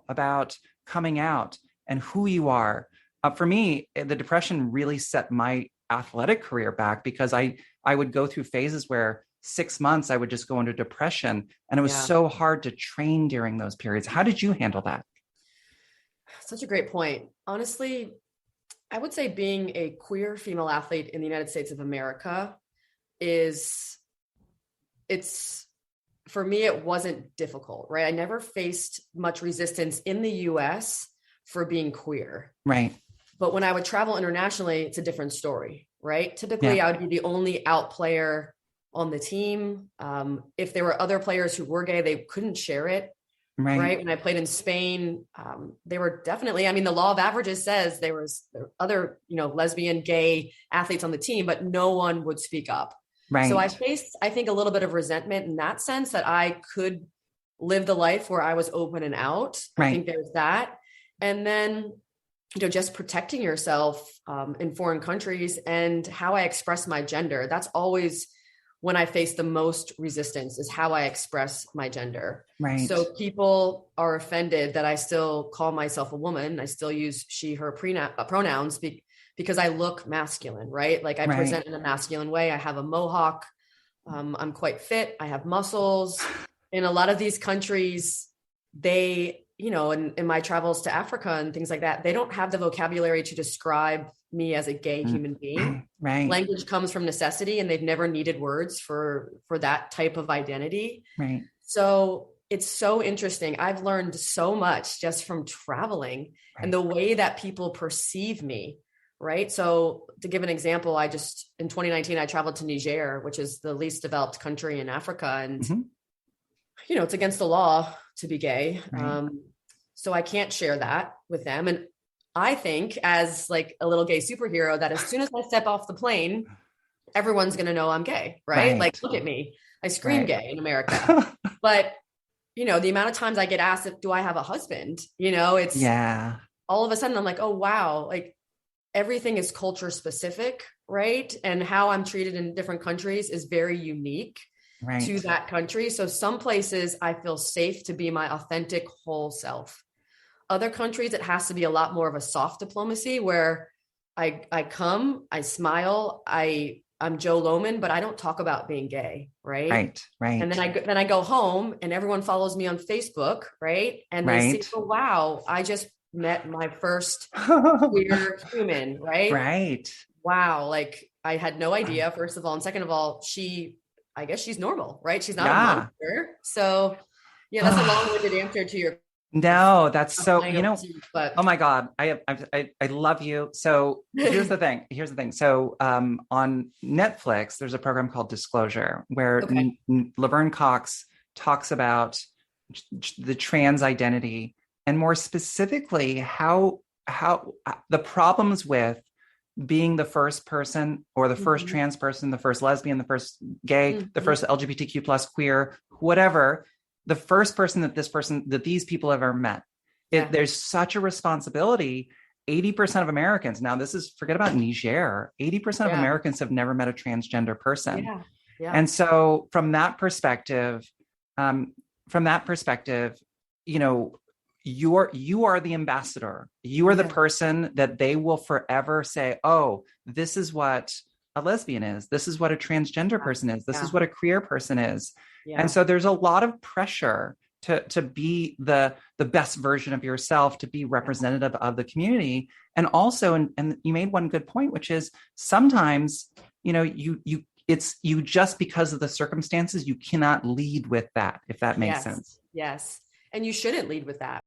about coming out and who you are. For me, the depression really set my athletic career back because I would go through phases where 6 months I would just go into depression, and it was Yeah. so hard to train during those periods. How did you handle that? Such a great point. Honestly, I would say being a queer female athlete in the United States of America is it's for me, it wasn't difficult, right? I never faced much resistance in the US for being queer. Right. But when I would travel internationally, it's a different story, right? Typically, Yeah. I would be the only out player on the team. If there were other players who were gay, they couldn't share it, Right. right? When I played in Spain, they were definitely, I mean, the law of averages says there were other, lesbian, gay athletes on the team, but no one would speak up. So I Right. faced, I think, a little bit of resentment in that sense that I could live the life where I was open and out. I Right. think there's that. And then, just protecting yourself in foreign countries and how I express my gender. That's always when I face the most resistance, is how I express my gender. Right. So people are offended that I still call myself a woman. I still use she, her pronouns because I look masculine, right? Like I Right. present in a masculine way. I have a mohawk. I'm quite fit. I have muscles. In a lot of these countries, they, in my travels to Africa and things like that, they don't have the vocabulary to describe me as a gay human being. Right. Language comes from necessity, and they've never needed words for that type of identity. Right. So it's so interesting. I've learned so much just from traveling and the way that people perceive me. Right. So to give an example, in 2019, I traveled to Niger, which is the least developed country in Africa. And, it's against the law to be gay. Right. So I can't share that with them. And I think, as like a little gay superhero, that as soon as I step off the plane, everyone's going to know I'm gay. Right. Right. Like, look at me. I scream Right. gay in America. But, the amount of times I get asked do I have a husband, it's Yeah. all of a sudden I'm like, oh, wow. Like everything is culture specific. Right. And how I'm treated in different countries is very unique Right. to that country. So some places I feel safe to be my authentic whole self. Other countries, it has to be a lot more of a soft diplomacy where I come, I smile, I'm Joe Lohman, but I don't talk about being gay, right? Right. Right. And then I go home and everyone follows me on Facebook, right? And they Right. see, oh wow, I just met my first queer human, right? Right. Wow, like I had no idea, first of all, and second of all, I guess she's normal, right? She's not a Yeah. monster. So yeah, that's a long-winded answer to your No, that's so, but oh my God, I love you. So here's the thing. So on Netflix, there's a program called Disclosure where okay. Laverne Cox talks about the trans identity, and more specifically, how the problems with being the first person, or the first trans person, the first lesbian, the first gay, the first LGBTQ plus queer, whatever, the first person that these people have ever met. There's such a responsibility. 80% of Americans, now this is, forget about Niger, 80% of Americans have never met a transgender person. Yeah. Yeah. And so from that perspective, you are the ambassador. You are the person that they will forever say, oh, this is what a lesbian is. This is what a transgender person is. This is what a queer person is. Yeah. And so there's a lot of pressure to be the best version of yourself, to be representative of the community. And also, and you made one good point, which is sometimes, you just, because of the circumstances, you cannot lead with that, if that makes sense. Yes. And you shouldn't lead with that.